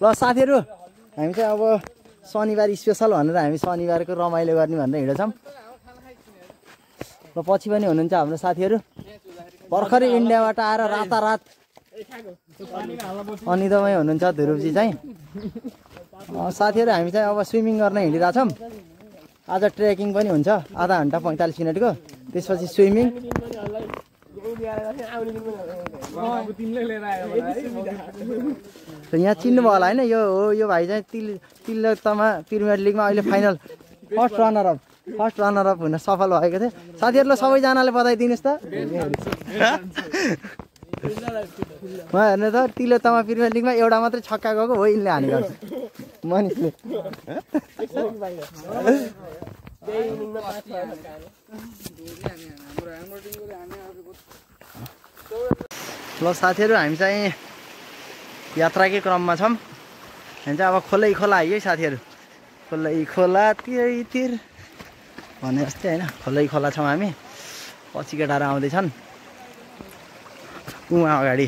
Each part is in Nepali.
ल साथीहरू हामी चाहिँ अब शनिबार स्पेसल भनेर हामी शनिबारको रमाइलो गर्ने भनेर हिँडेछौँ। ल पछि पनि हुनुहुन्छ हाम्रो साथीहरू भर्खरै इन्डियाबाट आएर रातारात अनिदमै हुनुहुन्छ ध्रुवजी चाहिँ। साथीहरू हामी चाहिँ अब स्विमिङ गर्न हिँडिरहेछौँ। आज ट्रेकिङ पनि हुन्छ आधा घन्टा 45 मिनटको, त्यसपछि स्विमिङ। यहाँ चिन्नुभयो होला होइन, यो हो यो भाइ चाहिँ तिलोत्तमा प्रिमियर लिगमा अहिले फाइनल फर्स्ट रनर अप हुन सफल भएको थियो। साथीहरूलाई सबैजनाले बधाई दिनुहोस् त। उहाँ हेर्नु त तिलोत्तमा प्रिमियर लिगमा एउटा मात्रै छक्का गएको हो, यिनले हानेको मनिषले। ल साथीहरू हामी चाहिँ यात्राकै क्रममा छौँ। हामी चाहिँ अब खोलै खोला आइयो है साथीहरू, खोलै खोला त्यही तिर भने जस्तै होइन, खोलै खोला छौँ हामी। पछि केटाहरू आउँदैछन्, उहाँ अगाडि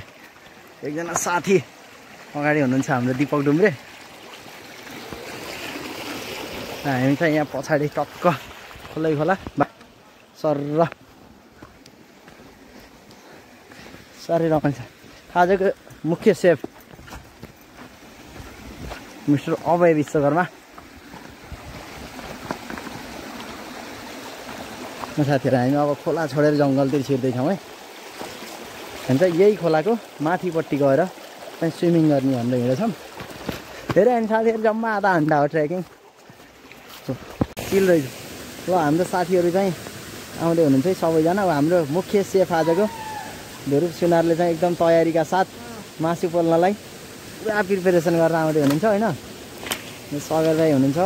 एकजना साथी अगाडि हुनुहुन्छ हाम्रो दिपक डुम्रे। हामी चाहिँ यहाँ पछाडि टक्क खोलै खोला सर साह्रै रमाइन्छ। आजको मुख्य सेफ मिस्टर अभय विश्वकर्मा। साथीहरू हामी अब खोला छोडेर जङ्गलतिर छिर्दैछौँ है। हामी चाहिँ यही खोलाको माथिपट्टि गएर चाहिँ स्विमिङ गर्ने भनेर हिँडेछौँ। धेरै हामी साथीहरू जम्मा आधा घन्टा हो ट्रेकिङ चिल्दैछ। ल हाम्रो साथीहरू चाहिँ आउँदै हुनुहुन्छ है सबैजना। अब हाम्रो मुख्य सेफ आजको ध्रुव सुनारले चाहिँ एकदम तयारीका साथ मासु पोल्नलाई पुरा प्रिपेरेसन गरेर आउँदै हुनुहुन्छ होइन। सगर भाइ हुनुहुन्छ।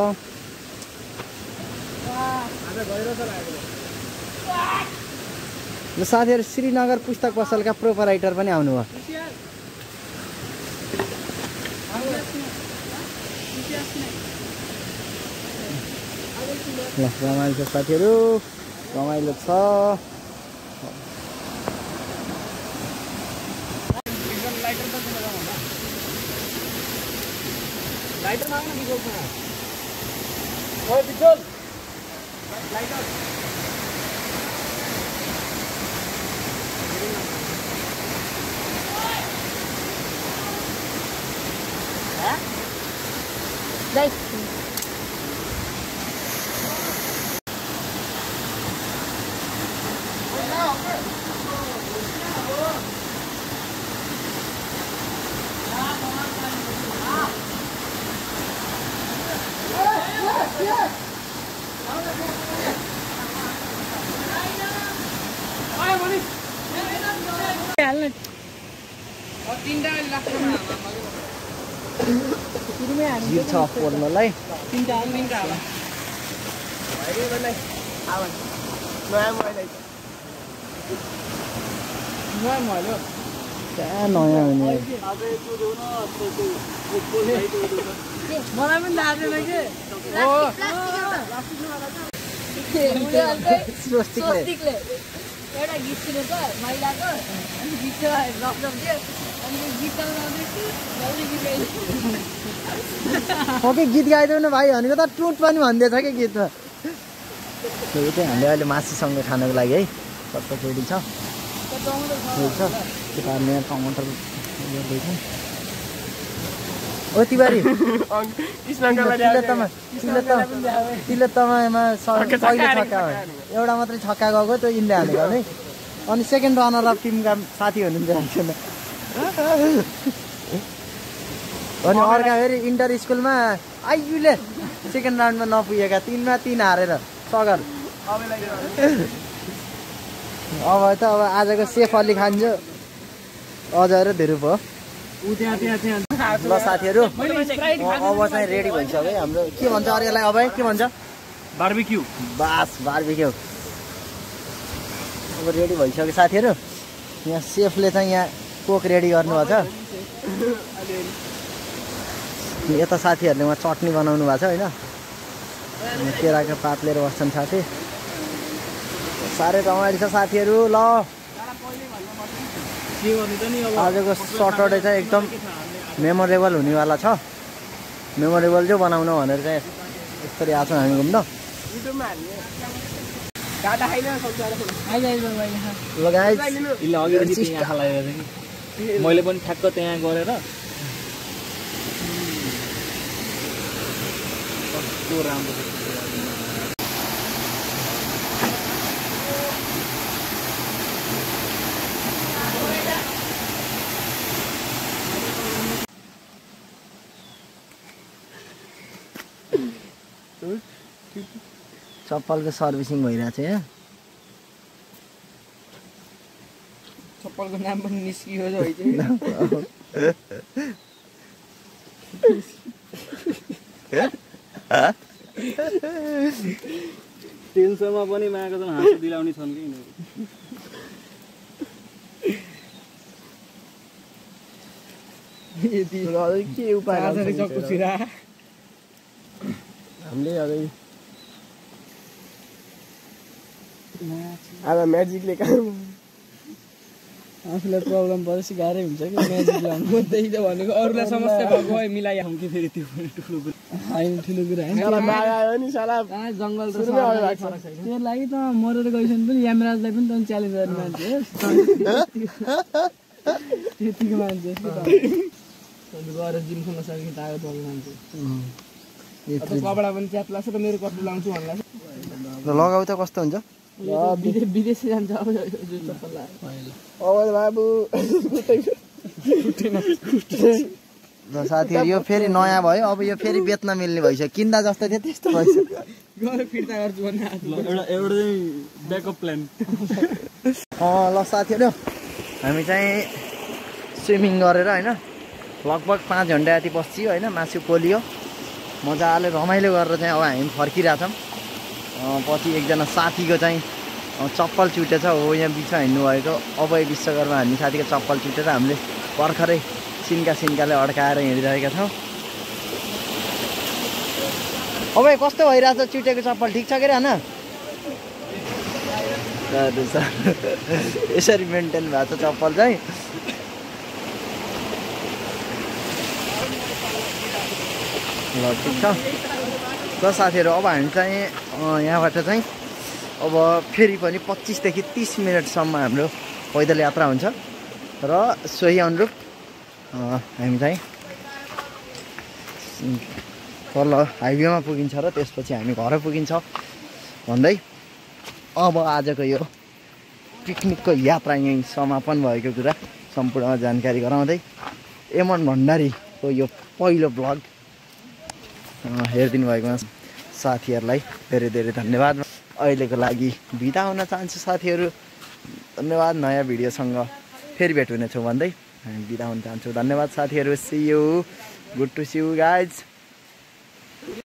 साथीहरू श्रीनगर पुस्तक पसलका प्रोपराइटर पनि आउनुभयो। ल रमाइलो छ साथीहरू, रमाइलो छ। लाइटर माग्न बिजोल छ। ओए बिजोल लाइटर है लाइट छ पोल्नलाई नयाँ हुने मलाई पनि लाग्दैन कि स्वस्तिकले एउटा गीत सुनेछ महिलाको, अनि गीतमा लकडाउन थियो, अनि गीत गाउँदैछु ओके गीत गाइदेऊ न भाइ भनेको त टुट पनि भन्दैछ कि गीतमा। त्यही चाहिँ हामीले अहिले मासुसँग खानको लागि है कस्तो रेडी छ केटाहरूले यहाँ टमाटर गर्दैछ। ओ तिवारी तिलोत्तमामा पहिलो छक्का हो, एउटा मात्रै छक्का गएको त्यो यिनले हालेको है। अनि सेकेन्ड रनर अफ टिमका साथी हुनुहुन्छ। अनि अर्का फेरि इन्टर स्कुलमा आइयुले सेकेन्ड राउन्डमा नपुगेका 3मा 3 हारेर सगर। अब त अब आजको सेफ अली खान जो अजय र ध्रुव हो। ल साथीहरू अब चाहिँ रेडी भइसक्यो है हाम्रो। के भन्छ अरे यसलाई अब के भन्छ? बार्बिक्यू। बास बार्बिक्यू अब रेडी भइसक्यो साथीहरू। यहाँ सेफले चाहिँ यहाँ कोक रेडी गर्नुभएको छ। यता साथीहरूले उहाँ चटनी बनाउनु भएको छ होइन। केराको पात लिएर बस्छन् साथी। साह्रै रमाइलो छ साथीहरू। ल आजको सटरडे चाहिँ एकदम मेमोरेबल हुनेवाला छ। मेमोरेबल जो बनाउन भनेर चाहिँ यसरी आएको छौँ हामी घुम्न। ल गाइस मैले पनि ठ्याक्क त्यहाँ गरेर कस्तो राम्रो चप्पलको सर्भिसिङ भइरहेको छ यहाँ। चप्पलको नाम पनि निस्कियो है 300 मा पनि मागेको त हाँसो दिलाउने छन् कि के उपाय हामीले अझै आज म्याजिकले काम आफूलाई प्रब्लम परेपछि गाह्रै हुन्छ कि म्याजिक ल्याउनु त्यही त भनेको अरूलाई समस्या भएको भए मिलाइहाउँ कि फेरि त्यो ठुलो कुरा होइन ठुलो कुरा होइन जङ्गल त्यो लागि त मरेर गइसक्नु पनि यमराजलाई पनि त च्यालेन्ज गर्ने मान्छे त्यतिको मान्छे गएर जिम खेल्न सक्ने तागत भएको मान्छे कपडा पनि च्याप लाग्छ र मेरो कपडा लाउँछु भन्ला लगाउ त कस्तो हुन्छ विदेशी जान्छ अब बाबु ल साथीहरू यो फेरि नयाँ भयो। अब यो फेरि बेच्न मिल्ने भइसक्यो। किन्दा जस्तो थियो त्यस्तो भइसक्यो। गएर फिर्ता गर्छु भन्ने एउटा चाहिँ ब्याकअप प्लान। ल साथीहरू हामी चाहिँ स्विमिङ गरेर होइन लगभग 5 घन्टा जति बस्यो होइन। मासु पोलियो मजाले रमाइलो गरेर चाहिँ अब हामी फर्किरहेछौँ। पछि एकजना साथीको चाहिँ चप्पल चुटेछ हो यहाँ बिचमा हिँड्नु भएको अभय विश्वकर्मा भन्ने साथीको चप्पल चुटेर हामीले भर्खरै सिन्काले अड्काएर हिँडिरहेका छौँ। अभय कस्तो भइरहेछ चुटेको चप्पल ठिक छ कि होइन? यसरी मेन्टेन भएको छ चप्पल चाहिँ। ल ठिक छ। ल साथीहरू अब हामी चाहिँ यहाँबाट चाहिँ अब फेरि पनि 25 देखि 30 मिनटसम्म हाम्रो पैदल यात्रा हुन्छ र सोही अनुरूप हामी चाहिँ तल हाइवेमा पुगिन्छ र त्यसपछि हामी घर पुगिन्छ भन्दै अब आजको यो पिकनिकको यात्रा यहीँ समापन भएको कुरा सम्पूर्ण जानकारी गराउँदै एमन भण्डारीको यो पहिलो ब्लग हेरिदिनु भएकोमा साथीहरूलाई धेरै धेरै धन्यवाद। अहिलेको लागि बिदा हुन चाहन्छु साथीहरू। धन्यवाद। नयाँ भिडियोसँग फेरि भेट हुनेछौँ भन्दै हामी बिदा हुन चाहन्छु। धन्यवाद साथीहरू। See you. Good to see you guys.